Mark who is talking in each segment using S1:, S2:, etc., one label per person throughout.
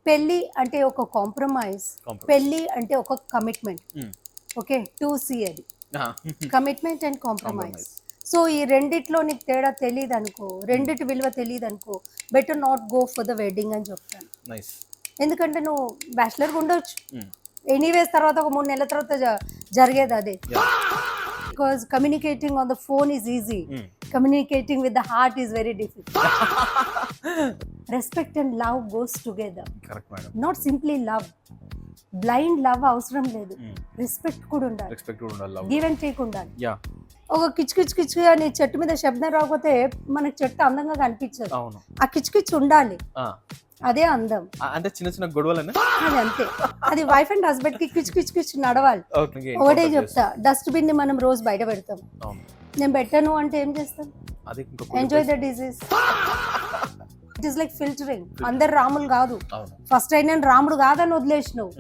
S1: పెళ్లి అంటే ఒక కాంప్రమైజ్, పెళ్లి అంటే ఒక కమిట్మెంట్. ఓకే, 2C అది. Commitment and compromise. సో ఈ రెండిట్లో నీకు తేడా తెలియదు అనుకో, రెండిటి విలువ తెలియదు అనుకో, better not go for the wedding అని చెప్తాను. ఎందుకంటే నువ్వు బ్యాచిలర్గా ఉండొచ్చు, ఎనీవేస్ తర్వాత ఒక 3 నెలల తర్వాత జరిగేది అదే. Because communicating on the phone is easy, communicating with the heart is very difficult. Respect and love goes together, not simply love. Blind love అవసరం లేదు, రెస్పెక్ట్ కూడా ఉండాలి, గివ్ అండ్ టేక్ ఉండాలి. ఒక కిచ్ అని చెట్టు మీద శబ్దం రాకపోతే మనకి చెట్టు అందంగా కనిపించదు, ఆ కిచ్ ఉండాలి, అదే అందం.
S2: అంటే చిన్న చిన్న గొడవలు
S1: అది అంతే, అది వైఫ్ అండ్ హస్బెండ్ కి కిచ్ నడవాలి. ఒకటే చెప్తా, డస్ట్బిన్ ని మనం రోజు బయట పెడతాం, నేను పెట్టను అంటే ఏం చేస్తాం? Enjoy the disease. It is like filtering. అందరు రాములు కాదు, ఫస్ట్ అయినా రాముడు కాదని వదిలేసినావు,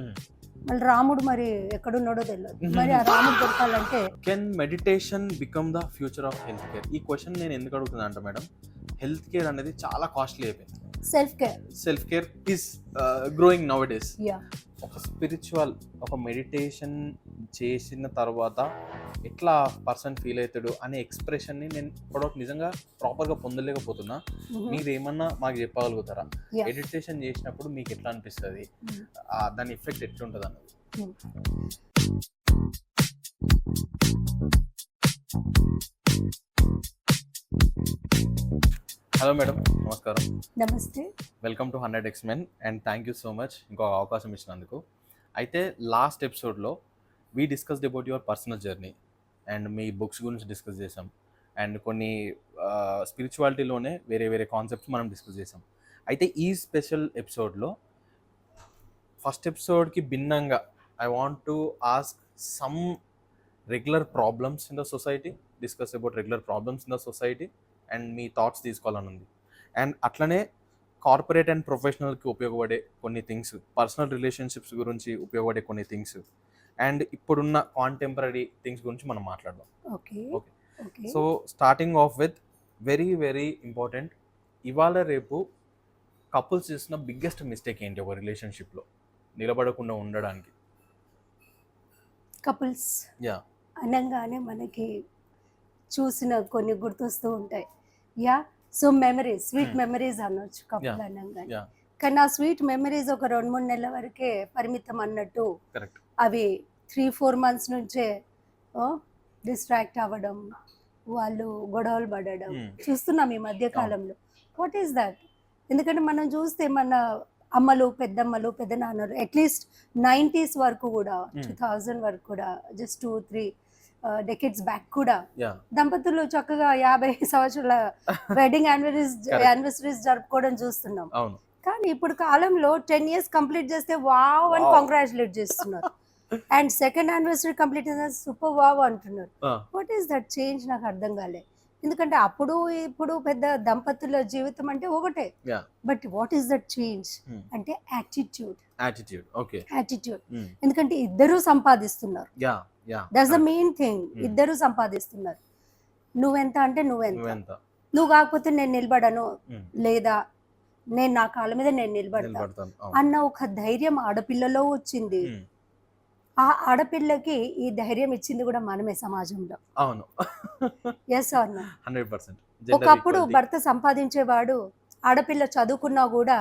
S1: మళ్ళీ రాముడు మరి ఎక్కడున్నాడో తెలియదు. మరి ఆ రాముడు దొరకాలంటే
S2: can meditation become the future of health care? ఈ క్వశ్చన్ నేను ఎందుకు అడుగుతున్నా అంటే మేడం, హెల్త్ కేర్ అనేది చాలా కాస్ట్లీ అయిపోయింది. Self care is growing now days. ఒక స్పిరిచువల్, ఒక మెడిటేషన్ చేసిన తర్వాత ఎట్లా పర్సన్ ఫీల్ అవుతాడు అనే ఎక్స్ప్రెషన్ని నేను ఇప్పటివరకు నిజంగా ప్రాపర్గా పొందలేకపోతున్నా. మీరు ఏమన్నా మాకు చెప్పగలుగుతారా? మెడిటేషన్ చేసినప్పుడు మీకు ఎట్లా అనిపిస్తుంది, దాని ఎఫెక్ట్ ఎట్లుంటుంది అన్నది. హలో మేడం, నమస్కారం.
S1: నమస్తే,
S2: welcome to 100x Men and thank you so much ఇంకొక అవకాశం ఇచ్చినందుకు. అయితే లాస్ట్ ఎపిసోడ్లో we discussed about your personal journey and me books గురించి డిస్కస్ చేసాం, అండ్ కొన్ని స్పిరిచువాలిటీలోనే వేరే వేరే కాన్సెప్ట్స్ మనం డిస్కస్ చేసాం. అయితే ఈ స్పెషల్ ఎపిసోడ్లో ఫస్ట్ ఎపిసోడ్కి భిన్నంగా I want to ask some regular problems in the society, discuss about regular problems in the society and me thoughts తీసుకోవాలని ఉంది. అండ్ అట్లనే కార్పొరేట్ అండ్ ప్రొఫెషనల్కి ఉపయోగపడే కొన్ని థింగ్స్, పర్సనల్ రిలేషన్షిప్స్ గురించి ఉపయోగపడే కొన్ని థింగ్స్, అండ్ ఇప్పుడున్న కాంటెంపరీ థింగ్స్ గురించి మనం మాట్లాడదాం.
S1: Okay.
S2: So starting of with very very important, ఇవాళ రేపు కపుల్స్ చేసిన బిగ్గెస్ట్ మిస్టేక్ ఏంటి ఒక రిలేషన్షిప్లో నిలబడకుండా ఉండడానికి?
S1: కపుల్స్ అనగానే మనకి చూసిన కొన్ని గుర్తొస్తూ ఉంటాయి. సో మెమరీస్, స్వీట్ మెమరీస్ అనొచ్చు కపుల్ అనగానే. కానీ ఆ స్వీట్ మెమరీస్ ఒక 2-3 నెలల వరకే పరిమితం అన్నట్టు, అవి 3-4 months నుంచే డిస్ట్రాక్ట్ అవ్వడం, వాళ్ళు గొడవలు పడడం చూస్తున్నాం ఈ మధ్య కాలంలో. What is that? ఎందుకంటే మనం చూస్తే మన అమ్మలు, పెద్దమ్మలు, పెద్దనాన్నలు అట్లీస్ట్ 90s వరకు కూడా, 2000 వరకు కూడా, జస్ట్ 2-3 డెకెడ్స్ బ్యాక్ కూడా దంపతులు చక్కగా 50 సంవత్సరాల వెడ్డింగ్ యానివర్సరీస్ జరుపుకోవడం చూస్తున్నాం. కానీ ఇప్పుడు కాలంలో 10 years కంప్లీట్ చేస్తే వావ్ అని కంగ్రాచులేట్ చేస్తున్నారు, అండ్ సెకండ్ యానివర్సరీ కంప్లీట్ చేస్తే సూపర్ వావ్ అంటున్నారు. What is that change? నాకు అర్థం కాలే. ఎందుకంటే అప్పుడు ఇప్పుడు పెద్ద దంపతుల జీవితం అంటే ఒకటే, but what is that change అంటే యాటిట్యూడ్. ఎందుకంటే ఇద్దరు సంపాదిస్తున్నారు, దట్స్ ద మెయిన్ థింగ్. ఇద్దరు సంపాదిస్తున్నారు. నువ్వెంత అంటే నువ్వెంత, నువ్వు కాకపోతే నేను నిలబడను, లేదా నేను నా కాళ్ళ మీద నేను నిలబడతాను అన్న ఒక ధైర్యం ఆడపిల్లలో వచ్చింది. ఆ ఆడపిల్లకి ఈ ధైర్యం ఇచ్చింది కూడా మనమే సమాజంలో.
S2: అవును,
S1: ఎస్ ఆర్ నో?
S2: 100%.
S1: ఒకప్పుడు భర్త సంపాదించేవాడు, ఆడపిల్ల చదువుకున్నా కూడా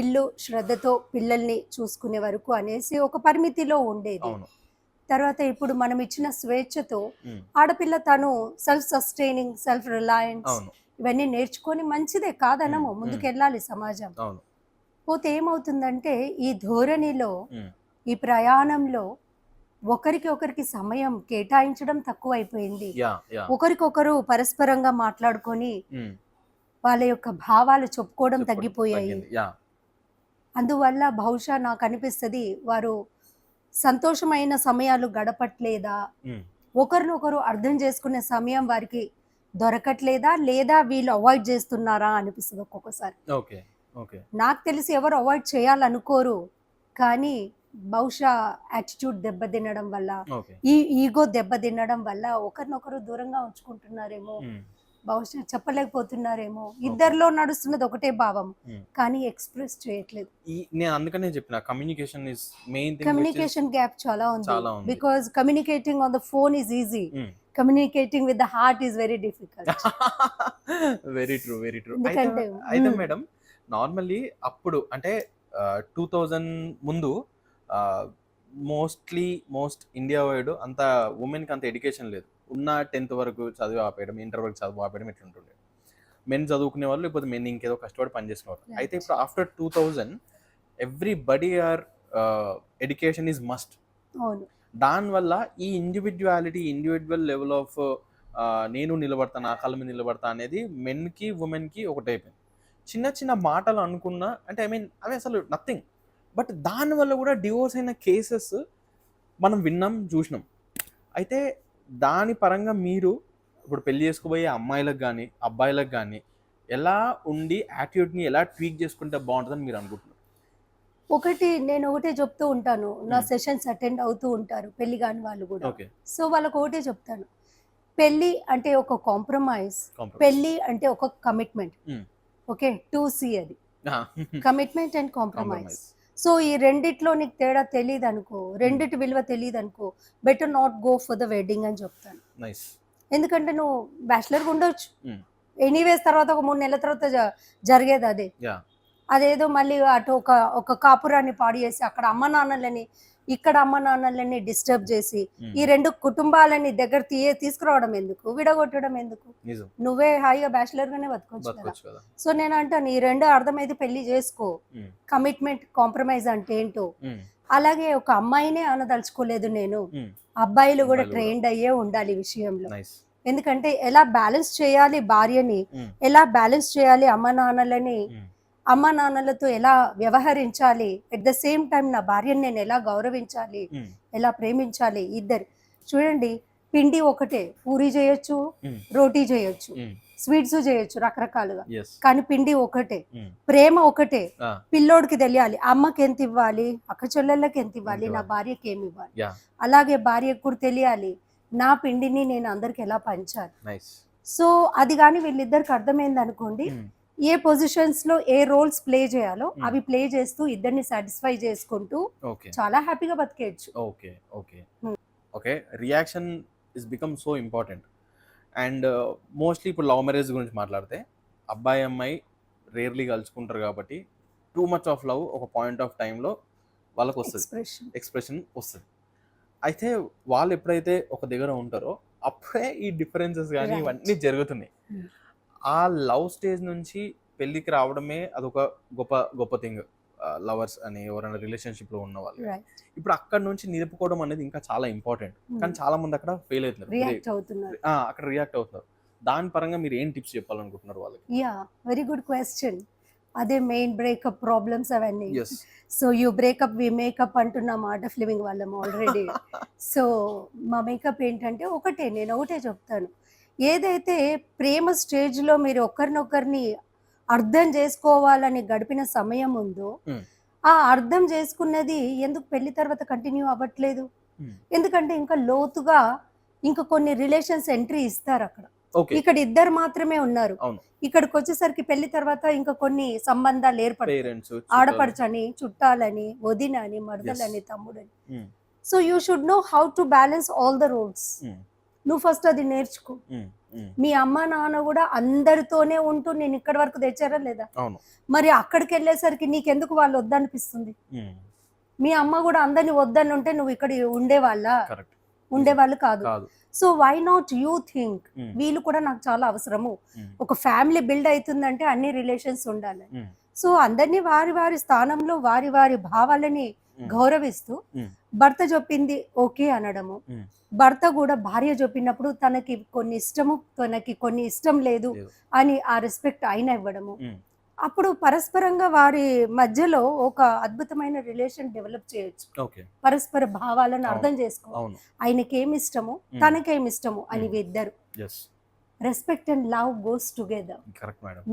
S1: ఇల్లు శ్రద్ధతో పిల్లల్ని చూసుకునే వరకు అనేసి ఒక పరిమితిలో ఉండేది. తర్వాత ఇప్పుడు మనం ఇచ్చిన స్వేచ్ఛతో ఆడపిల్ల తను సెల్ఫ్ సస్టైనింగ్, సెల్ఫ్ రిలయన్స్ ఇవన్నీ నేర్చుకొని మంచిదే కాదనము, ముందుకెళ్ళాలి సమాజం. పోతే ఏమవుతుందంటే ఈ ధోరణిలో, ఈ ప్రయాణంలో ఒకరికి సమయం కేటాయించడం తక్కువైపోయింది. ఒకరికొకరు పరస్పరంగా మాట్లాడుకొని వాళ్ళ యొక్క భావాలు చెప్పుకోవడం తగ్గిపోయాయి. అందువల్ల బహుశా నాకు అనిపిస్తుంది వారు సంతోషమైన సమయాలు గడపట్లేదా, ఒకరినొకరు అర్థం చేసుకునే సమయం వారికి దొరకట్లేదా, లేదా వీళ్ళు అవాయిడ్ చేస్తున్నారా అనిపిస్తుంది ఒక్కొక్కసారి. నాకు తెలిసి ఎవరు అవాయిడ్ చేయాలనుకోరు, కానీ బహుశా యాటిట్యూడ్ దెబ్బతినడం వల్ల, ఈ ఈగో దెబ్బతినడం వల్ల ఒకరినొకరు దూరంగా ఉంచుకుంటున్నారేమో బహుశా చెప్పలేకపోతున్నారేమో, ఇద్దరిలో నడుస్తున్నది ఒకటే భావం
S2: Hmm.
S1: కానీ ఎక్స్ప్రెస్ చేయట్లేదు.
S2: నేను అందుకనే చెప్పిన communication is main thing.
S1: Communication gap చాలా
S2: చాలా
S1: ఉంది
S2: ఉంది.
S1: Because communicating on the phone is easy,
S2: Hmm.
S1: Communicating with the heart is very difficult.
S2: Very true, very true.
S1: ఎందుకంటే
S2: అయితే మేడం నార్మల్లీ అప్పుడు అంటే 2000 ముందు మోస్ట్ ఇండియా వైడ్ అంత ఉమెన్కి అంత ఎడ్యుకేషన్ లేదు. ఉన్న 10th వరకు చదివి ఆపేయడం, ఇంటర్ వరకు చదువు ఆపేయడం ఇట్లుంటుండే. మెన్ చదువుకునే వాళ్ళు, లేకపోతే మెన్ ఇంకేదో కష్టపడి పని చేసుకునేవారు.
S1: Right.
S2: అయితే ఇప్పుడు after 2000 everybody or education is must.
S1: అవును,
S2: దానివల్ల ఈ ఇండివిజువల్ లెవెల్ ఆఫ్ నేను నిలబడతా, నా కాళ్ళ మీద నిలబడతా అనేది మెన్కి ఉమెన్కి ఒకటైపోయింది. చిన్న చిన్న మాటలు అనుకున్నా అంటే అవి అసలు నథింగ్. బట్ దానివల్ల కూడా డివోర్స్ అయిన కేసెస్ మనం విన్నాం, చూసినాం. అయితే దాని పరంగా మీరు ఇప్పుడు పెళ్లి చేసుకోబోయే అమ్మాయిలకు కానీ అబ్బాయిలకు కానీ ఎలా ఉండి యాటిట్యూడ్ని ఎలా ట్వీక్ చేసుకుంటే బాగుంటుందని మీరు అనుకుంటున్నారు?
S1: నేను ఒకటే చెప్తూ ఉంటాను, నా
S2: Hmm.
S1: సెషన్స్ అటెండ్ అవుతూ ఉంటారు పెళ్లి కాని వాళ్ళు కూడా.
S2: ఓకే,
S1: సో వాళ్ళకి ఒకటే చెప్తాను, పెళ్లి అంటే ఒక కాంప్రమైజ్, పెళ్లి అంటే ఒక కమిట్మెంట్.
S2: Hmm.
S1: ఓకే, 2C అది, కమిట్మెంట్ అండ్ కాంప్రమైజ్. సో ఈ రెండిట్లో నీకు తేడా తెలియదు అనుకో, రెండిటి విలువ తెలియదు అనుకో, better not go for the wedding అని చెప్తాను.
S2: నైస్.
S1: ఎందుకంటే నువ్వు బ్యాచిలర్గా ఉండొచ్చు,
S2: Hmm.
S1: ఎనీవేస్ తర్వాత ఒక 3 నెలల తర్వాత జరిగేది అదే.
S2: యా,
S1: అదేదో మళ్ళీ అటు ఒక కాపురాన్ని పాడు చేసి అక్కడ అమ్మ నాన్నలని ఇక్కడ అమ్మ నాన్నలని డిస్టర్బ్ చేసి ఈ రెండు కుటుంబాలని దగ్గర తీసుకురావడం ఎందుకు, విడగొట్టడం ఎందుకు?
S2: నిజం,
S1: నువ్వే హాయిగా బ్యాచిలర్ గానే బతకొచ్చు కదా.
S2: బతకొచ్చు కదా.
S1: సో నేను అంటాను, ఈ రెండు అర్థమైతే పెళ్లి చేసుకో.
S2: Hmm.
S1: కమిట్మెంట్ కాంప్రమైజ్ అంటే ఏంటో.
S2: Hmm.
S1: అలాగే ఒక అమ్మాయినే అనదలుచుకోలేదు నేను,
S2: Hmm.
S1: అబ్బాయిలు కూడా
S2: అబ్బాయిలు
S1: ట్రైన్డ్ అయ్యే ఉండాలి ఈ విషయంలో.
S2: నైస్.
S1: ఎందుకంటే ఎలా బ్యాలెన్స్ చేయాలి భార్యని,
S2: Hmm.
S1: ఎలా బ్యాలెన్స్ చేయాలి అమ్మ నాన్నలని,
S2: Hmm.
S1: అమ్మ నాన్నలతో ఎలా వ్యవహరించాలి, ఎట్ ద సేమ్ టైం నా భార్యని నేను ఎలా గౌరవించాలి,
S2: Hmm.
S1: ఎలా ప్రేమించాలి. ఇద్దరు చూడండి, పిండి ఒకటే, పూరి చేయొచ్చు,
S2: Hmm.
S1: రోటీ చేయొచ్చు,
S2: Hmm.
S1: స్వీట్స్ చేయొచ్చు రకరకాలుగా,
S2: Yes.
S1: కానీ పిండి ఒకటే,
S2: Hmm.
S1: ప్రేమ ఒకటే.
S2: Ah.
S1: పిల్లోడికి తెలియాలి అమ్మకి ఎంత ఇవ్వాలి, అక్క చెల్లెళ్ళకి ఎంత ఇవ్వాలి,
S2: ఎంత
S1: నా
S2: ఇవ్వాలి.
S1: భార్యకి ఏమి ఇవ్వాలి.
S2: Yeah.
S1: అలాగే భార్యకు కూడా తెలియాలి నా పిండిని నేను అందరికి ఎలా పంచాలి.
S2: Nice.
S1: సో అది కానీ వీళ్ళిద్దరికి అర్థమైంది అనుకోండి,
S2: Hmm.
S1: ఏ పొజిషన్స్ లో ఏ రోల్స్ ప్లే చేయాలో
S2: Hmm.
S1: అవి ప్లే చేస్తూ ఇద్దరిని సాటిస్ఫై చేసుకుంటూ
S2: Okay.
S1: చాలా హ్యాపీగా బతికేయచ్చు.
S2: Okay. Okay.
S1: Hmm.
S2: Okay. Reaction is become so important. And mostly ఇప్పుడు లవ్ మ్యారేజ్ గురించి మాట్లాడితే అబ్బాయి అమ్మాయి రేర్లీ కలుసుకుంటారు కాబట్టి టూ మచ్ ఆఫ్ లవ్ ఒక పాయింట్ ఆఫ్ టైంలో వాళ్ళకు వస్తుంది, ఎక్స్ప్రెషన్ వస్తుంది. అయితే వాళ్ళు ఎప్పుడైతే ఒక దగ్గర ఉంటారో అప్పుడే ఈ డిఫరెన్సెస్ కానీ
S1: Right.
S2: ఇవన్నీ జరుగుతున్నాయి.
S1: Hmm.
S2: ఆ లవ్ స్టేజ్ నుంచి పెళ్ళికి రావడమే అదొక గొప్ప గొప్ప థింగ్. లవర్స్ అని ఎవరైనా రిలేషన్షిప్లో ఉన్న వాళ్ళు
S1: Right.
S2: ఇప్పుడు అక్కడ నుంచి నిలుపుకోవడం అనేది ఇంకా చాలా ఇంపార్టెంట్. కానీ చాలా మంది అక్కడ ఫెయిల్ అవుతున్నారు,
S1: రియాక్ట్ అవుతున్నారు.
S2: అక్కడ రియాక్ట్ అవుతున్నారు. దాని పరంగా మీరు ఏం టిప్స్ చెప్పాలనుకుంటున్నారు వాళ్ళకి?
S1: Yeah, very good question. అదే మెయిన్ బ్రేకప్ ప్రాబ్లమ్స్ అవన్నీ.
S2: Yes.
S1: So you breakup we makeup అంటున్నాం ఆర్ట్ ఆఫ్ లివింగ్ వాళ్ళం ఆల్రెడీ. సో మా మేకప్ ఏంటంటే ఒకటే, నేను ఒకటే చెప్తాను, ఏదైతే ప్రేమ స్టేజ్లో మీరు ఒకరినొకరిని అర్థం చేసుకోవాలని గడిపిన సమయం ఉందో ఆ అర్థం చేసుకున్నది ఎందుకు పెళ్లి తర్వాత కంటిన్యూ అవ్వట్లేదు? ఎందుకంటే ఇంకా లోతుగా ఇంకా కొన్ని రిలేషన్స్ ఎంట్రీ ఇస్తారు అక్కడ. ఇక్కడ ఇద్దరు మాత్రమే ఉన్నారు, ఇక్కడికి వచ్చేసరికి పెళ్లి తర్వాత ఇంకా కొన్ని సంబంధాలు ఏర్పడతాయి, ఆడపడుచని, చుట్టాలని, వదినని, మరదలని, తమ్ముడని. So you should know how to balance all the roles. నువ్వు ఫస్ట్ అది నేర్చుకో. మీ అమ్మ నాన్న కూడా అందరితోనే ఉంటూ నేను ఇక్కడి వరకు తెచ్చారా లేదా? మరి అక్కడికి వెళ్ళేసరికి నీకెందుకు వాళ్ళు వద్దనిపిస్తుంది? మీ అమ్మ కూడా అందరిని వద్దని ఉంటే నువ్వు ఇక్కడ ఉండేవాళ్ళు కాదు. So why not you think వీళ్ళు కూడా నాకు చాలా అవసరము. ఒక ఫ్యామిలీ బిల్డ్ అవుతుందంటే అన్ని రిలేషన్స్ ఉండాలి. సో అందరినీ వారి వారి స్థానంలో వారి వారి భావాలని గౌరవిస్తూ భర్త చెప్పింది ఓకే అనడము, భర్త కూడా భార్య చెప్పినప్పుడు తనకి కొన్ని ఇష్టము తనకి కొన్ని ఇష్టం లేదు అని ఆ రెస్పెక్ట్ ఆయన ఇవ్వడము, అప్పుడు పరస్పరంగా వారి మధ్యలో ఒక అద్భుతమైన రిలేషన్ డెవలప్ చేయొచ్చు. పరస్పర భావాలను అర్థం చేసుకో, ఆయనకి ఏమి ఇష్టము తనకేమి ఇష్టము అని ఇద్దరు. Respect and love goes together,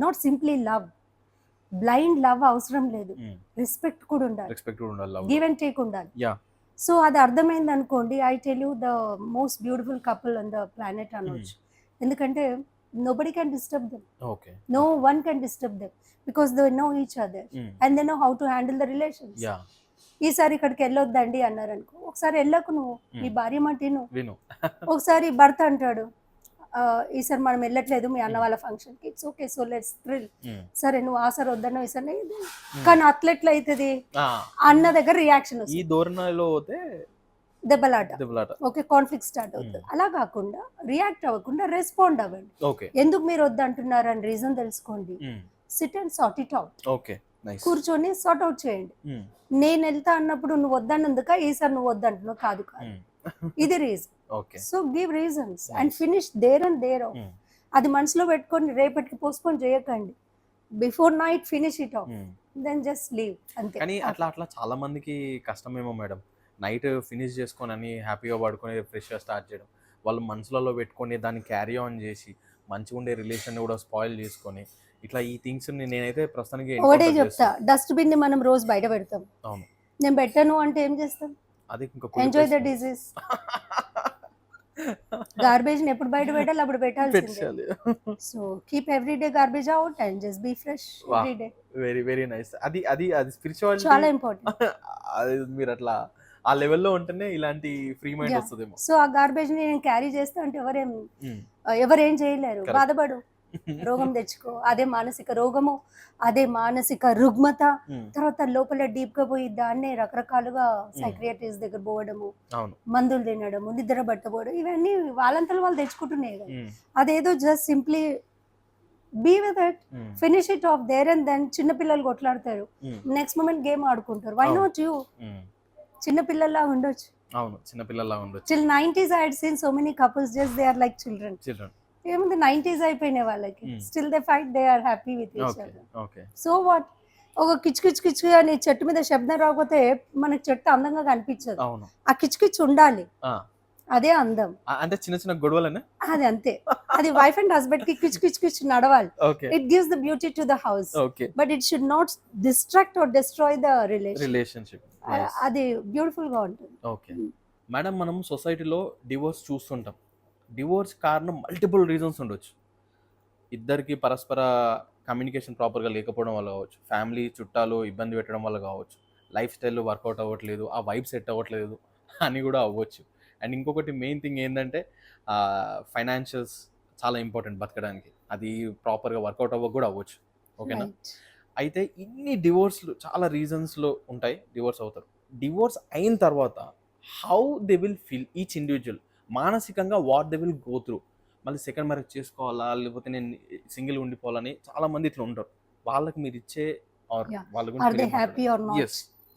S1: not simply love. Blind love అవసరం లేదు, రెస్పెక్ట్ కూడా ఉండాలి, గివ్ అండ్ టేక్ ఉండాలి. సో అది అర్థమైంది అనుకోండి, I tell you the most beautiful couple on the planet అనొచ్చు. ఎందుకంటే nobody can disturb them.
S2: Okay.
S1: No one can disturb them because they know each other and they know how to handle the relations.
S2: Yeah.
S1: ఈసారి ఇక్కడికి వెళ్ళొద్దండి అన్నారు అనుకో, ఒకసారి వెళ్ళకు నువ్వు, నీ భార్య మాట
S2: విను.
S1: ఒకసారి భర్త అంటాడు ఈసారి మనం వెళ్ళట్లేదు మీ అన్న వాళ్ళ ఫంక్షన్కి, it's okay, so let's thrill. సరే నువ్వు ఆసారి వద్దన్నావు ఈసారి, కానీ అట్లెట్లా అవుతుంది అన్న దగ్గర రియాక్షన్
S2: ఈ
S1: వస్తుంది,
S2: ధోరణిలో పోతే
S1: దెబ్బలాట,
S2: దెబ్బలాట.
S1: ఓకే, కాన్ఫ్లిక్ట్ స్టార్ట్ అవుతుంది. అలా కాకుండా రియాక్ట్ అవ్వకుండా రెస్పాండ్ అవ్వండి.
S2: ఓకే.
S1: ఎందుకు మీరు వద్దంటున్నారు అని రీజన్ తెలుసుకోండి. SIT and sort it out.
S2: Okay, nice.
S1: కూర్చొని సార్ట్ అవుట్ చేయండి. నేను వెళ్తా అన్నప్పుడు నువ్వు వద్దన్నందుక ఈసారి నువ్వు వద్దంటున్నావు, కాదు కాదు, ఇది reason.
S2: Okay.
S1: So give reasons and finish there and there. అది మనసులో పెట్టుకొని రేపటికి పోస్ట్పోన్ చేయకండి. Before night finish it off, then just leave, అంతే.
S2: కానీ అట్లా చాలా మందికి కష్టమేమో మేడం, నైట్ ఫినిష్ చేసుకొని అని హ్యాపీగా పడుకొని ఫ్రెష్గా స్టార్ట్ చేయడం, వాళ్ళు మనసులలో పెట్టుకొని దాన్ని క్యారీ ఆన్ చేసి మంచిగా ఉండే రిలేషన్ కూడా స్పాయిల్ చేసుకొని ఇట్లా ఈ థింగ్స్ నేనైతే ప్రస్తుతానికి
S1: ఒకటే చెప్తా, డస్ట్బిన్ ని మనం రోజు బయట పెడతాం.
S2: అవును.
S1: నేను పెట్టను అంటే ఏం చేస్తాం?
S2: అది
S1: ఎంజాయ్ ద డిజీజ్. గార్బేజ్ ని ఎప్పుడు బయట పెట్టాలి అప్పుడు పెట్టాల్సిందే. So keep every day garbage out and just be fresh every day.
S2: Very very nice. అది అది అది స్పిరిచువాలిటీ
S1: చాలా ఇంపార్టెంట్.
S2: అది మీరు అట్లా ఆ లెవెల్లో ఉంటేనే ఇలాంటి ఫ్రీ మైండ్ వస్తుందేమో.
S1: సో ఆ గార్బేజ్ ని నేను క్యారీ చేస్తా అంటే ఎవరేం చేయలేరు. బాధపడు, రోగం తెచ్చుకో, అదే మానసిక రోగము, అదే మానసిక రుగ్మత. తర్వాత లోపల డీప్ గా పోయి దాన్నే రకరకాలుగా సైక్రియాట్రిస్ట్ దగ్గర పోవడము, మందులు తినడము, నిద్ర పట్టబోవడం, ఇవన్నీ వాళ్ళంతలో వాళ్ళు తెచ్చుకుంటున్నాయి కదా. అదేదో just simply be with it, finish it off there and then. చిన్నపిల్లలు కొట్లాడతారు, నెక్స్ట్ మూమెంట్ గేమ్ ఆడుకుంటారు. Why not you? చిన్నపిల్లల్లా ఉండొచ్చు.
S2: అవును, చిన్నపిల్లల్లా ఉండొచ్చు.
S1: Till 90s I had seen so many couples, just they are like children. ఏముంది, 90s అయిపోయినాయి వాళ్ళకి, still they fight, they are happy with each other.
S2: Okay.
S1: So what? ఒక కిచ్ అని చెట్టు మీద శబ్దం రాకపోతే మనకి చెట్టు అందంగా కనిపించదు. ఆ కిచ్ ఉండాలి, అదే అందం.
S2: అంటే చిన్న చిన్న గొడవలనే
S1: అది అంతే. అది వైఫ్ అండ్ హస్బెండ్ కి కిచ్ నడవాలి. It gives the beauty to the house, but it should not distract or destroy the relationship. అది బ్యూటిఫుల్ గా ఉంటుంది.
S2: ఓకే మేడం, మనం సొసైటీలో డివోర్స్ చూస్తుంటాం. డివోర్స్ కారణం మల్టిపుల్ రీజన్స్ ఉండొచ్చు. ఇద్దరికి పరస్పర కమ్యూనికేషన్ ప్రాపర్గా లేకపోవడం వల్ల కావచ్చు, ఫ్యామిలీ చుట్టాలు ఇబ్బంది పెట్టడం వల్ల కావచ్చు, లైఫ్ స్టైల్ వర్కౌట్ అవ్వట్లేదు, ఆ వైబ్ సెట్ అవ్వట్లేదు అని కూడా అవ్వచ్చు. అండ్ ఇంకొకటి మెయిన్ థింగ్ ఏంటంటే ఫైనాన్షియల్స్ చాలా ఇంపార్టెంట్ బతకడానికి, అది ప్రాపర్గా వర్కౌట్ అవ్వక కూడా అవ్వచ్చు. ఓకేనా? అయితే ఇన్ని డివోర్స్లు చాలా రీజన్స్లో ఉంటాయి, డివోర్స్ అవుతారు. డివోర్స్ అయిన తర్వాత how they will feel each individual, మానసికంగా what they will go through. మళ్ళీ సెకండ్ మ్యారేజ్ చేసుకోవాలా లేకపోతే నేను సింగిల్ ఉండిపోవాలని చాలా మంది ఇట్లా ఉంటారు. వాళ్ళకి మీరు ఇచ్చే వాళ్ళ గురించి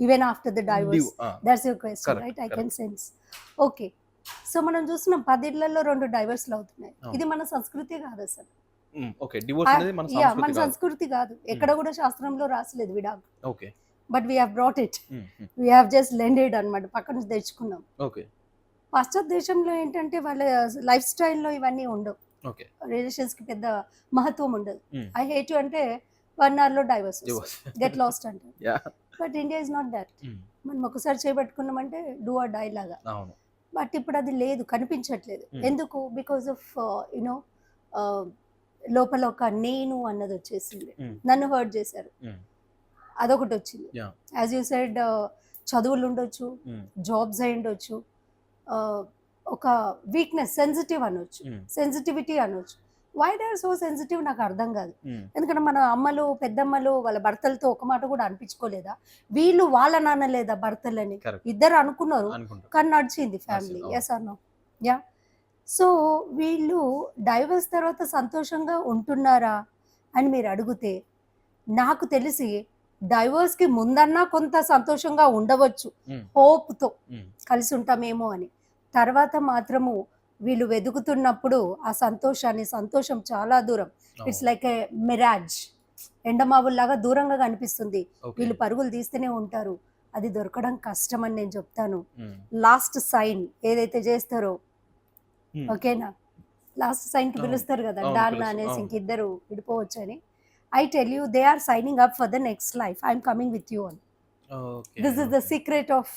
S1: even after the divorce, that's your question. Correct, right? I can sense. Okay, so మనం చూసిన 10 ఇళ్లలో 2 డైవర్స్లు అవుతున్నాయి. ఇది మన సంస్కృతి కాదు అసలు.
S2: ఓకే, డివోర్స్ అనేది మన
S1: సంస్కృతి కాదు. ఎక్కడ కూడా శాస్త్రంలో రాసలేదు విడాకు.
S2: Okay,
S1: but we have brought it, we have just lended అన్నమాట, పక్కన నుంచి తెచ్చుకున్నాం.
S2: ఓకే.
S1: పాశ్చాత్య దేశంలో ఏంటంటే వాళ్ళ లైఫ్ స్టైల్లో ఇవన్నీ ఉండవు.
S2: ఓకే,
S1: రిలేషన్స్ కి పెద్ద మహత్వం ఉండదు. ఐ హేట్ యు అంటే 1 hour లో డైవర్స్, గెట్ లాస్ట్ అంటే. But India is not that. మనం ఒకసారి చేపట్టుకున్నామంటే డూ ఆర్ డై లాగా. బట్ ఇప్పుడు అది లేదు, కనిపించట్లేదు. ఎందుకు? బికాస్ ఆఫ్ యునో లోపల ఒక నేను అన్నది వచ్చేసింది, నన్ను హర్ట్ చేశారు, అదొకటి వచ్చింది. యాజ్ యూ సెడ్, చదువులు ఉండొచ్చు, జాబ్స్ అయి ఉండొచ్చు, ఒక వీక్నెస్, సెన్సిటివ్ అనొచ్చు, సెన్సిటివిటీ అనొచ్చు. Why they are so sensitive నాకు అర్థం కాదు. ఎందుకంటే మన అమ్మలు పెద్దమ్మలు వాళ్ళ భర్తలతో ఒక మాట కూడా అనిపించుకోలేదా? వీళ్ళు వాళ్ళ నాన్న లేదా భర్తలని ఇద్దరు అనుకున్నారు, కానీ నడిచింది family. Yes or no? Yeah. So వీళ్ళు డైవర్స్ తర్వాత సంతోషంగా ఉంటున్నారా అని మీరు అడిగితే, నాకు తెలిసి డైవర్స్కి ముందన్నా కొంత సంతోషంగా ఉండవచ్చు, హోప్తో కలిసి ఉంటామేమో అని. తర్వాత మాత్రము వీళ్ళు వెతుకుతున్నప్పుడు ఆ సంతోషం చాలా దూరం. ఇట్స్ లైక్ ఏ మిరాజ్, ఎండమావుల్లాగా దూరంగా కనిపిస్తుంది. వీళ్ళు పరుగులు తీస్తూనే ఉంటారు, అది దొరకడం కష్టం అని నేను చెప్తాను. లాస్ట్ సైన్ ఏదైతే చేస్తారో, ఓకేనా, లాస్ట్ సైన్ కి పిలుస్తారు కదా, డాన్ అనేసి ఇంకిద్దరు విడిపోవచ్చు అని. I tell you, they are signing up for the next life. I'm coming with you అని.
S2: Okay.
S1: This is the
S2: okay.
S1: Secret of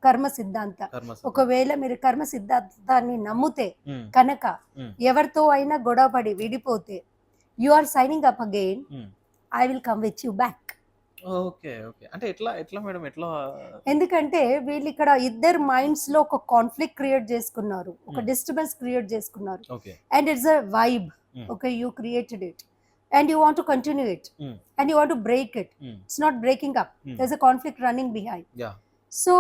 S1: karma సిద్ధాంత.
S2: కర్మ సిద్ధాంతం.
S1: ఒకవేళ మీరు కర్మ సిద్ధాంతాన్ని నమ్మితే
S2: హ్మ్.
S1: కనుక
S2: హ్మ్.
S1: ఎవరితో అయినా గొడవపడి విడిపోతే you are signing up again,
S2: hmm.
S1: I will come with you back.
S2: Okay. Okay. అంటే ఎట్లా మేడం? ఎట్లా?
S1: ఎందుకంటే వీళ్ళు ఇక్కడ ఇద్దరు మైండ్స్ లో ఒక కాన్ఫ్లిక్ట్ క్రియేట్ చేసుకున్నారు, ఒక
S2: Hmm.
S1: డిస్టర్బెన్స్ క్రియేట్ చేసుకున్నారు.
S2: Okay.
S1: And it's a vibe.
S2: Hmm.
S1: Okay, you created it and you want to continue it
S2: Hmm.
S1: and you want to break it.
S2: Hmm.
S1: It's not breaking up.
S2: Hmm.
S1: There's a conflict running behind.
S2: Yeah.
S1: So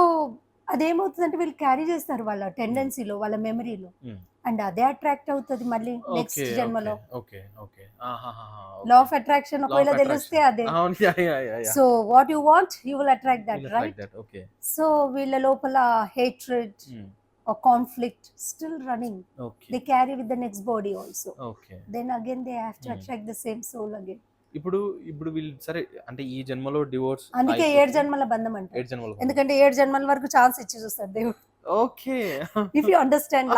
S1: అదేమవుతుందంటే వీళ్ళు carry చేస్తారు వాళ్ళ టెండెన్సీలో, వాళ్ళ మెమరీలో,
S2: Hmm.
S1: And అదే attract అవుతుంది మళ్ళీ next
S2: okay.
S1: జన్మలో.
S2: ఓకే. ఓకే. ఆహాహాహా!
S1: లా
S2: ఓకే.
S1: ఆఫ్ అట్రాక్షన్
S2: లా
S1: ఒకవేళ
S2: ఆఫ్
S1: తెలిస్తే
S2: అట్రాక్షన్.
S1: అదే.
S2: అవును. Yeah!
S1: So what you want you will attract that,
S2: will attract
S1: right?
S2: That. Okay.
S1: So వీళ్ళ లోపల హేట్రెడ్
S2: హ్మ్.
S1: or conflict still running,
S2: okay.
S1: they carry with the next body also.
S2: Okay.
S1: Then again they have to
S2: Hmm.
S1: attract the same soul again.
S2: ఇప్పుడు వీళ్ళు సరే అంటే ఈ జన్మలో divorce
S1: అందుకే
S2: అయిపోతే
S1: 7 జన్మల బంధం అంటారు.
S2: 7 జన్మలు.
S1: ఎందుకంటే 7 జన్మల వరకు ఛాన్స్ ఇచ్చి చూస్తారు దేవుడు.
S2: Okay.
S1: If you understand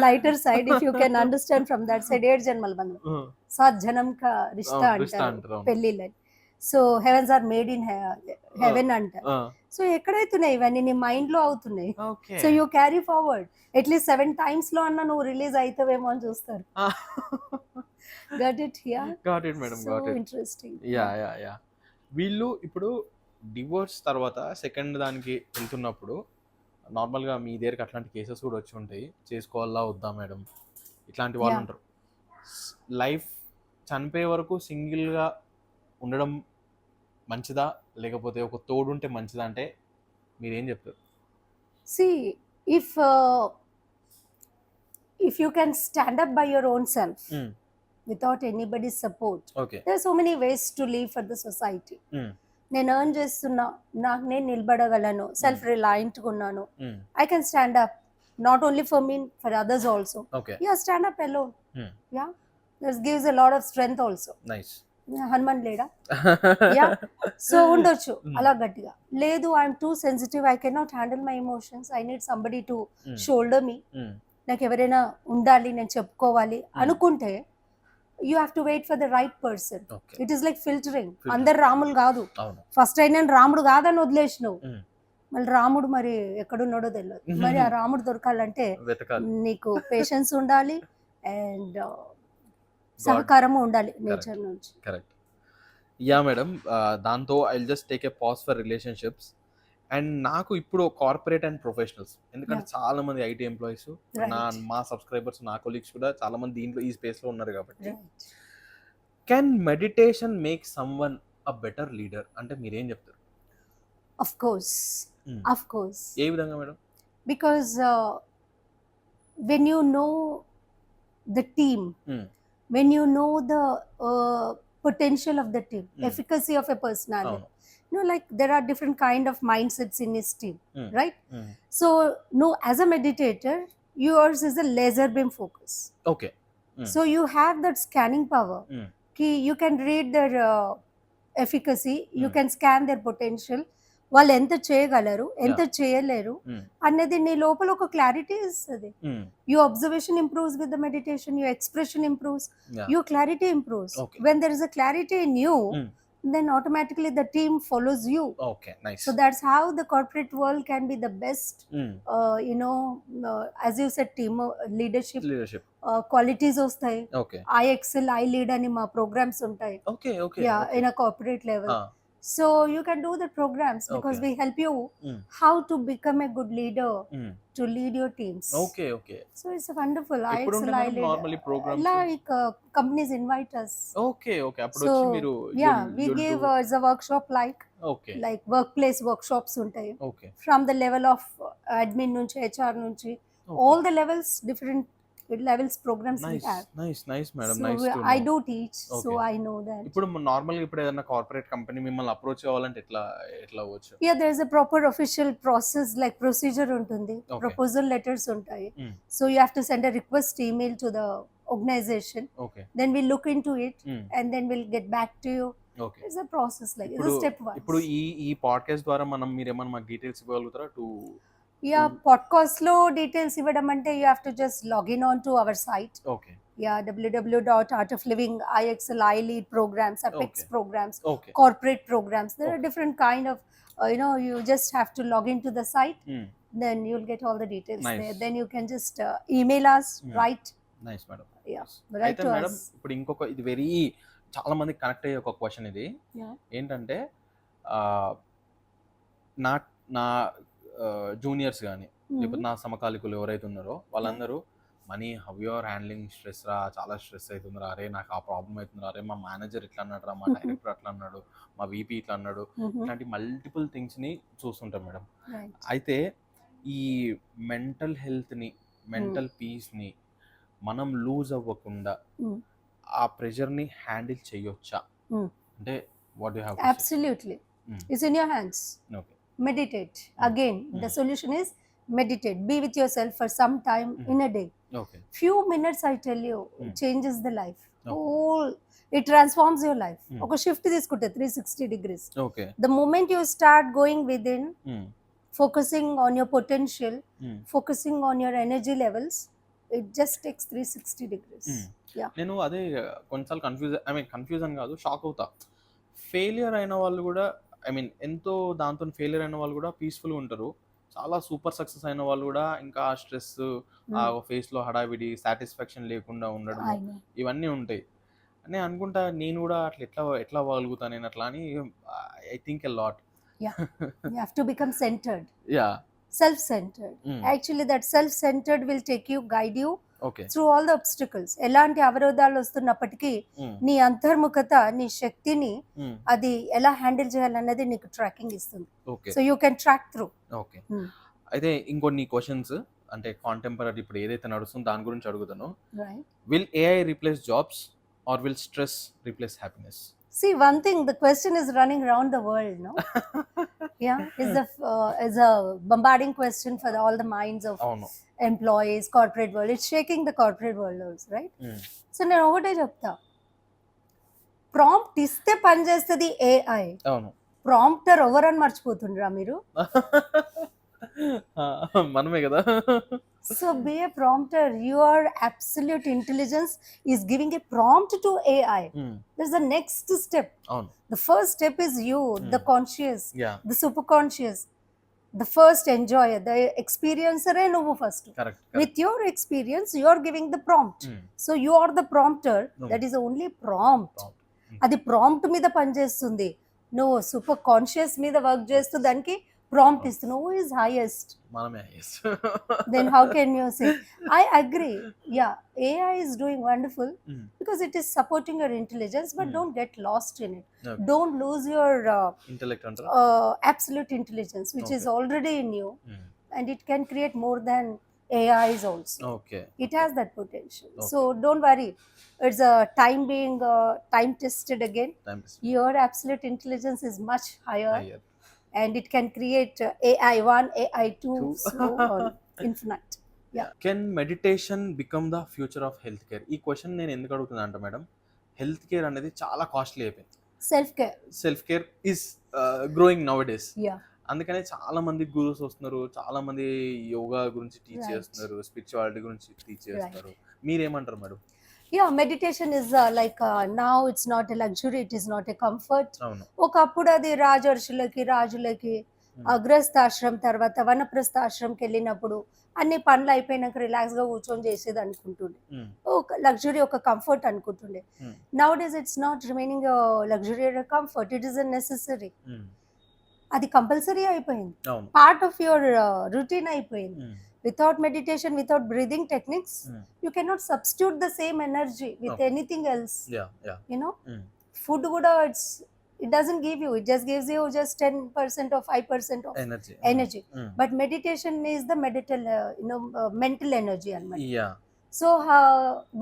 S1: lighter side, if you can understand from that side, 7 జన్మల బంధం,
S2: హ్మ్.
S1: 7 జనం కా రిష్తా
S2: అవును. రిష్తా
S1: అంటారు
S2: అంటారు. అవును.
S1: పెళ్ళిళ్ళని. So heavens are made in heaven అంటారు.
S2: ఆ!
S1: సో ఎక్కడైతున్నాయి ఇవన్నీ? నీ మైండ్ లో అవుతున్నాయి.
S2: Okay.
S1: So you carry forward. At least 7 times లో అన్న నువ్వు రిలీజ్ అవుతావేమో అని చూస్తారు. Got it? Yeah,
S2: got it madam.
S1: So
S2: got it.
S1: Interesting.
S2: Yeah! వీళ్ళు ఇప్పుడు డివోర్స్ తర్వాత సెకండ్ దానికి వెళ్తున్నప్పుడు నార్మల్‌గా మీ దగ్గరికి అట్లాంటి కేసెస్ కూడా వచ్చి ఉంటాయి. చేసుకోవాలా వద్దా మేడం? ఇట్లాంటి వాళ్ళు
S1: Yeah.
S2: ఉంటారు. లైఫ్ చనిపోయే వరకు సింగిల్‌గా ఉండడం మంచిదా? లేకపోతే ఒక తోడుంటే మంచిదా అంటే మీరేం చెప్తారు?
S1: See, if you can stand up by your own self
S2: హ్మ్.
S1: without anybody's support,
S2: okay.
S1: there are so many ways to live for the society.
S2: హ్మ్.
S1: నేను ఎర్న్ చేస్తున్నా, నాకు నేను నిలబడగలను, సెల్ఫ్ రిలయంట్గా ఉన్నాను,
S2: హ్మ్.
S1: I can stand up not only for me, for others also.
S2: Okay.
S1: Yeah, stand up alone.
S2: Hmm.
S1: Yeah, this gives a lot of strength also.
S2: Nice.
S1: Hanuman లేడా? Yeah, so ఉండొచ్చు
S2: Hmm.
S1: అలా గట్టిగా. లేదు, I'm too sensitive, I cannot handle my emotions, I need somebody to
S2: Hmm.
S1: Shoulder me,
S2: hmm.
S1: నాకు ఎవరైనా ఉండాలి, నేను చెప్పుకోవాలి అనుకుంటే you have to wait for the right person.
S2: Okay.
S1: It is like filtering.
S2: Filtering.
S1: అందరు రాములు కాదు.
S2: అవును.
S1: ఫస్ట్ అయినా రాముడు కాదని వదిలేసినావు,
S2: Hmm.
S1: మళ్ళీ రాముడు మరి ఎక్కడున్నాడో తెలియదు. మరి ఆ రాముడు దొరకాలంటే
S2: వెతకాలి.
S1: నీకు పేషెన్స్ ఉండాలి అండ్ సహకారము ఉండాలి నేచర్ నుంచి.
S2: కరెక్ట్. యా మేడం, దాంతో I will just take a pause for relationships. And నాకు ఇప్పుడు కార్పొరేట్ అండ్ ప్రొఫెషనల్స్, ఎందుకంటే చాలా మంది ఐటీ ఎంప్లాయీస్, మా సబ్స్క్రైబర్స్, నా కొలీగ్స్ కూడా చాలా మంది దీంట్లో ఈ స్పేస్లో ఉన్నారు కాబట్టి, can meditation make someone a better leader అంటే మీరేం చెప్తారు?
S1: Of course,
S2: Hmm.
S1: Of course.
S2: ఏ విధంగా madam?
S1: Because when you know the team,
S2: Hmm.
S1: when you know the potential of the team,
S2: Hmm.
S1: efficacy of a personality,
S2: అవును.
S1: like there are different kind of mindsets in his team,
S2: Hmm.
S1: right?
S2: Hmm.
S1: So no, as a meditator, yours is a laser beam focus.
S2: Okay. Hmm.
S1: So you have that scanning power.
S2: Hmm.
S1: You can read their efficacy, you
S2: Hmm.
S1: can scan their potential, వాళ్ళు ఎంత చేయగలరు, ఎంత
S2: Yeah.
S1: చేయలేరు
S2: Hmm.
S1: అనేది నీ లోపల ఒక clarity ఇస్తుంది.
S2: Hmm.
S1: Your observation improves with the meditation, your expression improves,
S2: Yeah.
S1: your clarity improves.
S2: Okay.
S1: When there is a clarity in you,
S2: Hmm.
S1: then automatically the team follows you.
S2: Okay. Nice.
S1: So that's how the corporate world can be the best.
S2: Hmm.
S1: As you said, team leadership
S2: leadership.
S1: qualities వస్తాయి.
S2: Okay.
S1: I excel, I lead అని మా programs ఉంటాయి.
S2: Okay. Okay.
S1: Yeah, in a corporate level. So you can do the programs because
S2: Okay.
S1: we help you
S2: Hmm.
S1: how to become a good leader,
S2: Hmm.
S1: to lead your teams.
S2: Okay. Okay.
S1: So it's a wonderful. I
S2: ఎప్పుడు
S1: excel,
S2: ఉంటాయి
S1: I
S2: madam
S1: lead.
S2: Normally programs?
S1: Like companies invite us.
S2: Okay. Okay. అప్పుడు
S1: So
S2: వచ్చి మీరు
S1: yeah, we give as a workshop
S2: okay.
S1: like workplace workshops ఉంటాయి.
S2: Okay.
S1: From the level of admin నుంచి, HR నుంచి, all the levels, different levels programs we
S2: nice.
S1: have.
S2: Nice madam.
S1: So
S2: nice to
S1: I
S2: know.
S1: do teach, so
S2: Okay.
S1: I know that.
S2: ఇప్పుడు నార్మల్గా ఇప్పుడు ఏదైనా corporate company మిమ్మల్ని approach అవ్వాలంటే ఎట్లా అవ్వచ్చు?
S1: Yeah, there is a proper official process, like procedure ఉంటుంది,
S2: Okay.
S1: proposal letters ఉంటాయి.
S2: Hmm.
S1: So you have to send a request email to the organization,
S2: okay.
S1: then we'll look into it
S2: Hmm.
S1: and then we'll get back to you.
S2: Okay.
S1: It's a process, like it's
S2: ఇప్పుడు
S1: a step wise.
S2: ఇప్పుడు ఈ podcast ద్వారా మీరు ఏమైనా మాకు details ఇవ్వగలుగుతారా?
S1: Yeah, podcast లో details ఇవ్వడం అంటే you have to just log in on to our site.
S2: Okay.
S1: Yeah, www.artofliving, IXL, iLead programs, Apex
S2: Okay.
S1: programs,
S2: okay.
S1: corporate programs. There are
S2: Okay.
S1: different kind of you just have to log into the site,
S2: Hmm.
S1: then you'll get all the details
S2: Nice.
S1: there. Then you can just email us, write.
S2: Nice madam.
S1: Yeah, write
S2: అయితే
S1: to
S2: madam
S1: us.
S2: ఇప్పుడు ఇంకొక ఇది very చాలా మంది connect అయ్యే ఒక question ఇది.
S1: Yeah.
S2: ఏంటంటే నా నా జూనియర్స్ కానీ లేకపోతే నా సమకాలికులు ఎవరైతే ఉన్నారో వాళ్ళందరూ money how you are handling stress రా, చాలా స్ట్రెస్ అవుతుందిరా, అరే నాకు ఆ ప్రాబ్లం అవుతుందిరా, అరే మా మేనేజర్ ఇట్లా అన్నాడు రా, మా డైరెక్టర్ అట్లా అన్నాడు, మా వీపీ ఇట్లా అన్నాడు, ఇట్లాంటి మల్టిపుల్ థింగ్స్ని చూస్తుంటాం మేడం.
S1: Right.
S2: అయితే ఈ మెంటల్ హెల్త్ని, మెంటల్ పీస్ని మనం లూజ్ అవ్వకుండా ఆ ప్రెషర్ని హ్యాండిల్ చేయొచ్చా? అంటే what you have to say?
S1: Absolutely. It's in your hands.
S2: Okay.
S1: Meditate. Again, the solution is meditate. Be with yourself for some time in a day.
S2: Okay.
S1: Few minutes, I tell you, changes the life. Whole, it transforms your life. ఒక shift తీసుకుంటే 360 degrees.
S2: Okay.
S1: The moment you start going within, focusing on your potential, focusing on your energy levels, it just takes 360 degrees. Yeah.
S2: నేను అదే కొన్నిసార్లు confusion కాదు, shock అవుతా. Failure అయిన వాళ్ళు కూడా ఎంతో దాంతో ఫెయిలియర్ అయిన వాళ్ళు కూడా పీస్ఫుల్గా ఉంటారు. చాలా సూపర్ సక్సెస్ అయిన వాళ్ళు కూడా ఇంకా స్ట్రెస్, ఆ ఫేస్లో హడావిడి, సాటిస్ఫాక్షన్ లేకుండా ఉండడం,
S1: I know.
S2: ఇవన్నీ ఉంటాయి. నేను అనుకుంటా నేను కూడా అట్లా ఎట్లా అవ్వగలుగుతాను నేను అట్లా అని I think a lot.
S1: Yeah. You have to become centered.
S2: Yeah.
S1: Self-centered. Actually, that self-centered will take you, guide you
S2: okay.
S1: through all the obstacles. ఎలాంటి అవరోధాలు వస్తున్నప్పటికీ నీ అంతర్ముఖత, నీ శక్తిని అది ఎలా హ్యాండిల్ చేయాలన్నది నీకు ట్రాకింగ్ ఇస్తుంది.
S2: Okay.
S1: So you can track through.
S2: Okay. అయితే ఇంకొన్ని క్వశ్చన్స్ అంటే కాంటెంపరీ ఇప్పుడు ఏదైతే నడుస్తుందో దాని గురించి అడుగుతాను. Will AI replace jobs or will stress replace happiness?
S1: See, one thing, the question is running around the world, no? Yeah, is a bombarding question for all the minds of
S2: అవును.
S1: employees, corporate world. It's shaking the corporate world also, right? So నేను ఒకటే చెప్తా, prompt ఇస్తే పని చేస్తుంది AI.
S2: అవును.
S1: Prompter ఎవరని మర్చిపోతుండ్రా మీరు?
S2: మనమే కదా.
S1: So be a prompter. Your absolute intelligence is giving a prompt to AI. There's the next step.
S2: అవును.
S1: The first step is you, the conscious,
S2: yeah.
S1: the superconscious, the first enjoyer, the experiencer. నువ్వు first.
S2: Correct.
S1: With your experience, you are giving the prompt. So you are the prompter. That is only prompt. అది prompt మీద పనిచేస్తుంది. నువ్వు super conscious మీద work చేస్తూ దానికి prompt ఇస్తున్నావు. Who is highest?
S2: మనమే highest.
S1: Then how can you say? I agree. Yeah, AI is doing wonderful because it is supporting your intelligence, but don't get lost in it.
S2: Okay.
S1: Don't lose your
S2: intellect అంటారా?
S1: absolute intelligence, which is already in you, and it can create more than AIs also.
S2: Okay.
S1: It has that potential. So don't worry. It's a time tested again. Your absolute intelligence is much higher. And it can create AI1, AI2, so on, infinite. Yeah.
S2: Can meditation become the future of healthcare? ఈ question నేను ఎందుకు అడుగుతున్నా అంటే madam, health care అనేది చాలా costly అయిపోయింది. Self care is growing now days. అందుకనే చాలా మంది గురూస్ వస్తున్నారు, చాలా మంది యోగా గురించి టీచ్ చేస్తున్నారు, స్పిరిచువాలిటీ గురించి టీచ్ చేస్తున్నారు. మీరేమంటారు madam?
S1: Yeah, meditation is now it's not a luxury, it is not a comfort.
S2: అవును.
S1: ఒకప్పుడు అది రాజులకి అగ్రస్థాశ్రమం తర్వాత వనప్రస్థాశ్రమంకి వెళ్ళినప్పుడు అన్ని పనులు అయిపోయినాక రిలాక్స్ గా కూర్చొని చేసేది అనుకుంటుండే. ఒక లగ్జరీ, ఒక కంఫర్ట్ అనుకుంటుండే. Nowadays it's not remaining luxury or comfort, it is a necessary. అది కంపల్సరీ అయిపోయింది, పార్ట్ ఆఫ్ యువర్ రొటీన్ అయిపోయింది. Without meditation, without breathing techniques, you cannot substitute the same energy with anything else. You know, food kuda it doesn't give you, it just gives you just 10% or 5% of energy. But meditation is the mental energy anamata. So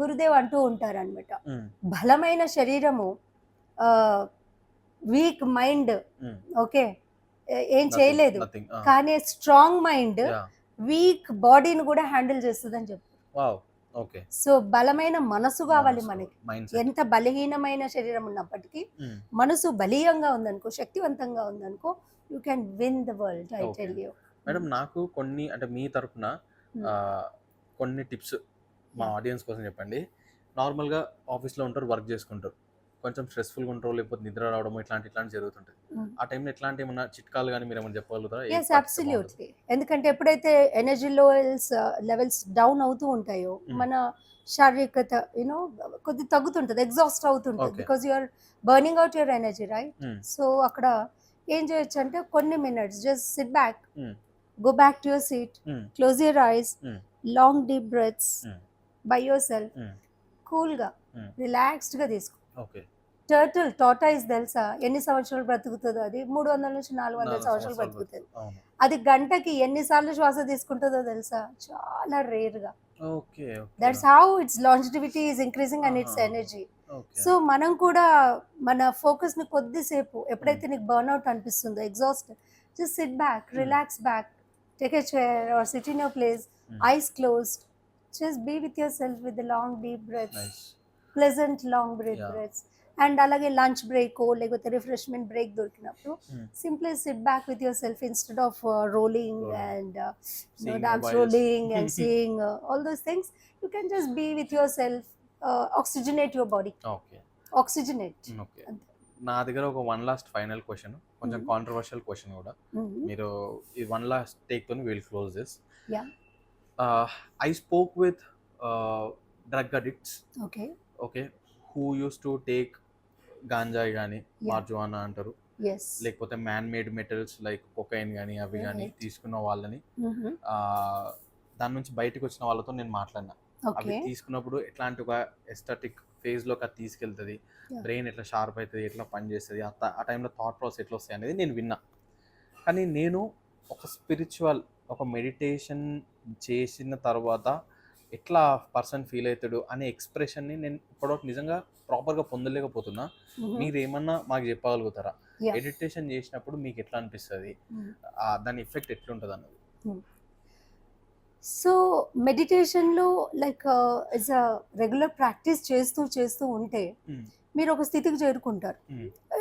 S1: Gurudev antu untaru anamata, బలమైన శరీరము, week mind okay ఏం చేయలేదు, కానీ strong mind week బాడీని కూడా handle చేస్తుంది అని చెప్పారు. సో బలమైన మనసు కావాలి మనకి. ఎంత బలహీనమైన శరీరం ఉన్నప్పటికీ మనసు బలీయంగా ఉందనుకో, శక్తివంతంగా ఉందనుకో, you can win the world. I tell you
S2: madam. నాకు కొన్ని అంటే మీ తరఫున కొన్ని టిప్స్ మా ఆడియన్స్ కోసం చెప్పండి. నార్మల్గా ఆఫీస్లో ఉంటారు, వర్క్ చేసుకుంటారు, కొంచెం స్ట్రెస్ఫుల్గా ఉంటారో లేకపోతే నిద్ర రావడం ఇట్లాంటి జరుగుతుంటుంది. ఆ టైంలో ఎట్లాంటి ఏమన్నా చిట్కాలు కానీ మీరు ఏమైనా చెప్పగలుగుతారా?
S1: Yes, absolutely. ఎందుకంటే ఎప్పుడైతే ఎనర్జీ లెవెల్స్ డౌన్ అవుతూ ఉంటాయో మన శారీరకత కొద్ది తగ్గుతుంటుంది, ఎగ్జాస్ట్ అవుతుంటుంది, because you are burning out your energy, right? So అక్కడ ఏం చేయొచ్చు అంటే కొన్ని minutes just sit back, go back to your seat, close your eyes, long deep breaths by yourself, కూల్గా రిలాక్స్డ్గా తీసుకో. టార్టాయిస్ తెలుసా ఎన్ని సంవత్సరాలు బ్రతుకుతుందో? అది 300 నుంచి 400 సంవత్సరాలు బ్రతుకుతుంది. అది గంటకి ఎన్నిసార్లు శ్వాస తీసుకుంటుందో తెలుసా? చాలా రేర్ గా. That's how it's longevity is increasing and it's energy. So మనం కూడా మన ఫోకస్ ని కొద్దిసేపు ఎప్పుడైతే నీకు బర్న్అవుట్ అనిపిస్తుందో, exhaust, just sit back, relax back, take a chair or sit in your place, eyes closed, just be with yourself with long deep breaths, pleasant long breaths. And అలాగే lunch break లేకపోతే refreshment break దొరికినప్పుడు simply sit back with yourself instead of rolling and dance rolling and seeing all those things. You can just be with yourself, oxygenate your body. Oxygenate.
S2: నా దగ్గర ఒక one last final question, కొంచెం controversial question కూడా. మీరు ఈ one last take తో will close this. I spoke with drug addicts, okay, who used to take గాంజాయి కానీ marijuana అంటారు, లేకపోతే man made metals like cocaine కానీ అవి కానీ తీసుకున్న వాళ్ళని, దాని నుంచి బయటకు వచ్చిన వాళ్ళతో నేను మాట్లాడినా. అవి తీసుకున్నప్పుడు ఎట్లాంటి ఒక ఎస్థెటిక్ ఫేజ్ లోకి అది తీసుకెళ్తుంది, బ్రెయిన్ ఎట్లా షార్ప్ అవుతుంది, ఎట్లా పనిచేస్తుంది, ఆ టైంలో థాట్ ప్రాసెస్ ఎట్లా వస్తాయి అనేది నేను విన్నా. కానీ నేను ఒక స్పిరిచువల్, ఒక మెడిటేషన్ చేసిన తర్వాత ఎట్లా పర్సన్ ఫీల్ అవుతాడు అనే ఎక్స్ప్రెషన్ని నేను ఇప్పటివరకు నిజంగా ప్రాపర్గా పొందలేకపోతున్నా. మీరు ఏమన్నా మాకు చెప్పగలుగుతారా? మెడిటేషన్ చేసినప్పుడు మీకు ఎట్లా అనిపిస్తుంది, దాని ఎఫెక్ట్ ఎట్లుంటుంది అన్నది?
S1: సో మెడిటేషన్లో like it's a regular practice చేస్తూ ఉంటే మీరు ఒక స్థితికి చేరుకుంటారు.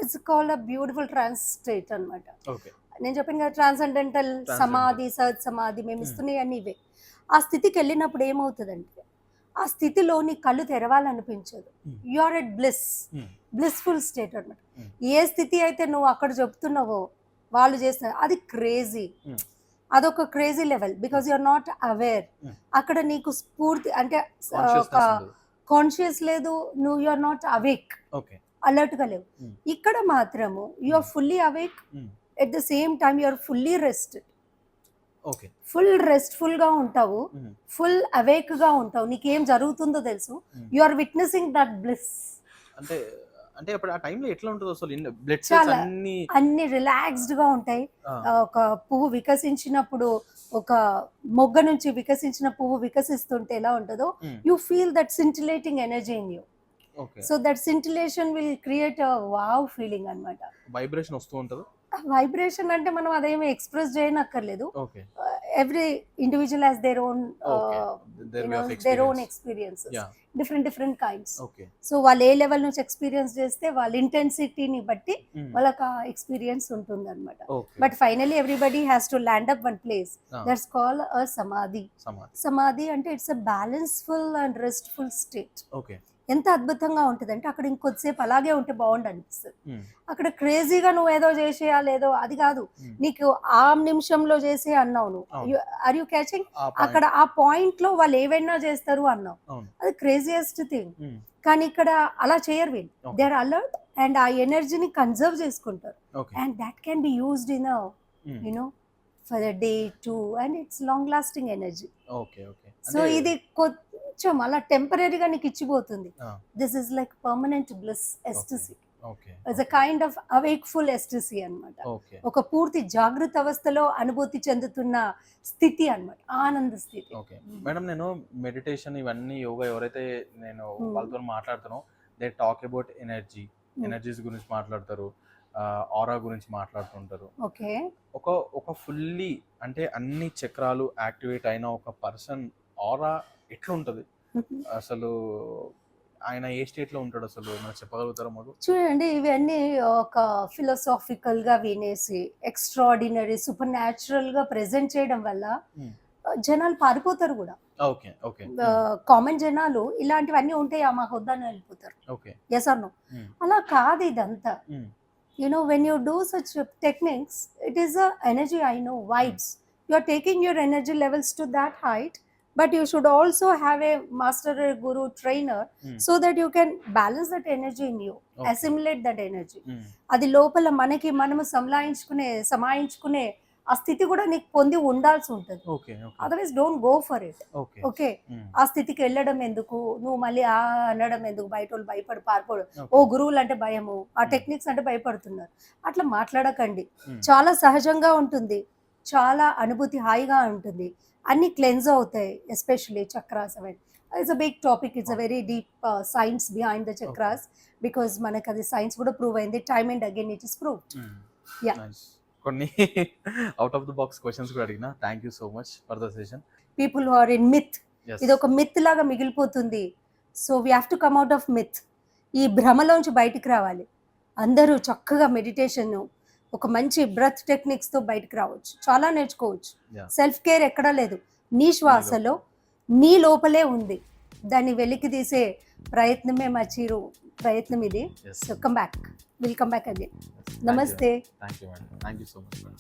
S1: It's called a beautiful trance state అనమాట. నేను చెప్పాను కదా, ట్రాన్సెండెంటల్ సమాధి, సహజ్ సమాధి మేము ఇస్తున్నాయి అన్ని ఇవే. ఆ స్థితికి వెళ్ళినప్పుడు ఏమవుతుందంటే ఆ స్థితిలో నీ కళ్ళు తెరవాలనిపించదు. You are at blissful state అనమాట. ఏ స్థితి అయితే నువ్వు అక్కడ చెప్తున్నావో వాళ్ళు చేస్తున్నారు అది క్రేజీ, అదొక crazy level, because you are not aware. అక్కడ నీకు స్ఫూర్తి అంటే కాన్షియస్ లేదు, నువ్వు you are not awake, alert గా లేవు. ఇక్కడ మాత్రము you are fully awake, at the same time you are fully rested. Full restful గా ఉంటావు, ఫుల్ అవేక్ గా ఉంటావు, నీకేం జరుగుతుందో తెలుసు. You are witnessing that bliss.
S2: అంటే అప్పుడు ఆ టైంలో ఎట్లా ఉంటుంది అసలు? బ్లడ్
S1: చాలా అన్ని రిలాక్స్డ్ గా ఉంటాయి. ఒక పువ్వు వికసించినప్పుడు, ఒక మొగ్గ నుంచి వికసించిన పువ్వు వికసిస్తుంటే ఎలా ఉంటుందో, you feel that scintillating energy in you. So that scintillation will create a wow feeling అన్నమాట.
S2: వైబ్రేషన్ వస్తూ ఉంటుంది.
S1: వైబ్రేషన్ అంటే మనం అదేమి ఎక్స్ప్రెస్ చేయనక్కర్లేదు. Every individual has their own experiences, different kinds. So వాళ్ళు ఏ లెవెల్ నుంచి ఎక్స్పీరియన్స్ చేస్తే వాళ్ళ ఇంటెన్సిటీని బట్టి వాళ్ళకి ఆ ఎక్స్పీరియన్స్ ఉంటుంది అనమాట. But finally everybody has to land up one place, that's called a samadhi. సమాధి అంటే it's a balanceful and restful state. ఎంత అద్భుతంగా ఉంటుంది అంటే అక్కడ ఇంకొద్దిసేపు అలాగే ఉంటే బాగుండు అనిపిస్తుంది. అక్కడ క్రేజీగా నువ్వు ఏదో చేసేయాలేదో అది కాదు, నీకు ఆ నిమిషంలో చేసే అన్నావు నువ్వు. Are you catching? అక్కడ ఆ పాయింట్ లో వాళ్ళు ఏవైనా చేస్తారు అన్నావు, అది క్రేజియస్ట్ థింగ్. కానీ ఇక్కడ అలా చేయరు వీళ్ళు. దే ఆర్ అలర్ట్ అండ్ ఆ ఎనర్జీని కన్జర్వ్ చేసుకుంటారు. And that can be used in you know for the day too, and it's long lasting energy. So ఇది కొంచెం అలా టెంపరీగా నీకు ఇచ్చిపోతుంది. This is like permanent bliss, ecstasy. It's a kind of awakeful ecstasy అన్నమాట. ఒక పూర్తి జాగృత అవస్థలో అనుభూతి చెందుతున్న స్థితి అన్నమాట, ఆనంద స్థితి.
S2: మేడం, నేను మెడిటేషన్ ఇవన్నీ యోగా ఎవరైతే నేను వాళ్ళతో మాట్లాడుతానో, దే టాక్ అబౌట్ ఎనర్జీస్ గురించి మాట్లాడతారు, ఆరా గురించి మాట్లాడుతుంటారు. ఒక ఫుల్లీ అంటే అన్ని చక్రాలు యాక్టివేట్ అయిన ఒక పర్సన్ ఆరా ఎట్లా ఉంటది అసలు? ఆయన ఏ స్టేట్ లో ఉంటాడు అసలు, మనం చెప్పగలుగుతారా మాకు?
S1: చూడండి, ఇవన్నీ ఒక ఫిలాసాఫికల్ గా వినేసి ఎక్స్ట్రాడినరీ, సూపర్ న్యాచురల్ గా ప్రెజెంట్ చేయడం వల్ల జనాలు పారిపోతారు కూడా.
S2: ఓకే. ఓకే.
S1: కామన్ జనాలు ఇలాంటివన్నీ ఉంటాయి మాకు వద్దని వెళ్ళిపోతారు.
S2: Okay.
S1: Yes or no?
S2: Hmm.
S1: అలా కాదు ఇదంతా.
S2: హ్మ్.
S1: When you do such techniques, it is a energy, I know, vibes. You are taking your energy levels to that height, but you should also have a master, a guru, trainer,
S2: Hmm.
S1: so that you can balance that energy in you,
S2: Okay.
S1: assimilate that energy.
S2: హ్మ్.
S1: అది లోపల మనము సమాయించుకునే ఆ స్థితి కూడా నీకు పొంది ఉండాల్సి ఉంటుంది.
S2: Okay. Okay.
S1: Otherwise don't go for it.
S2: Okay.
S1: Okay,
S2: హ్మ్.
S1: ఆ స్థితికి వెళ్ళడం ఎందుకు, నువ్వు మళ్ళీ అనడం ఎందుకు, బయట వాళ్ళు భయపడి పారిపోవడం,
S2: ఓకే.
S1: ఓ గురువులు అంటే భయము, ఆ
S2: Hmm.
S1: టెక్నిక్స్ అంటే భయపడుతున్నారు, అట్లా మాట్లాడకండి.
S2: హ్మ్.
S1: చాలా సహజంగా ఉంటుంది, చాలా అనుభూతి హాయిగా ఉంటుంది, అన్ని క్లెన్స్ అవుతాయి. ఎస్పెషలీ చక్రాస్ అవన్నీ it's a big topic, it's a very deep science behind the chakras, because మనకు అది సైన్స్ కూడా ప్రూవ్ అయింది, time and again it is prove.
S2: Hmm.
S1: Yeah,
S2: nice. కొన్ని out of the box questions కూడా అడిగినా. Thank you so much for the session.
S1: People who are in myth,
S2: yes.
S1: ఇది ఒక myth లాగా మిగిలిపోతుంది. So we have to come out of myth. ఈ భ్రమలోంచి బయటికి రావాలి. అందరూ చక్కగా మెడిటేషన్, ఒక మంచి బ్రెత్ టెక్నిక్స్తో బయటికి రావచ్చు, చాలా నేర్చుకోవచ్చు.
S2: Yeah.
S1: సెల్ఫ్ కేర్ ఎక్కడా లేదు, నీ శ్వాసలో నీ లోపలే ఉంది. దాన్ని వెలికి తీసే ప్రయత్నమే మా ప్రయత్నం ఇది.
S2: Yes.
S1: So come back, will come back again.
S2: Yes.
S1: నమస్తే.
S2: Thank you madam. Thank you so much madam.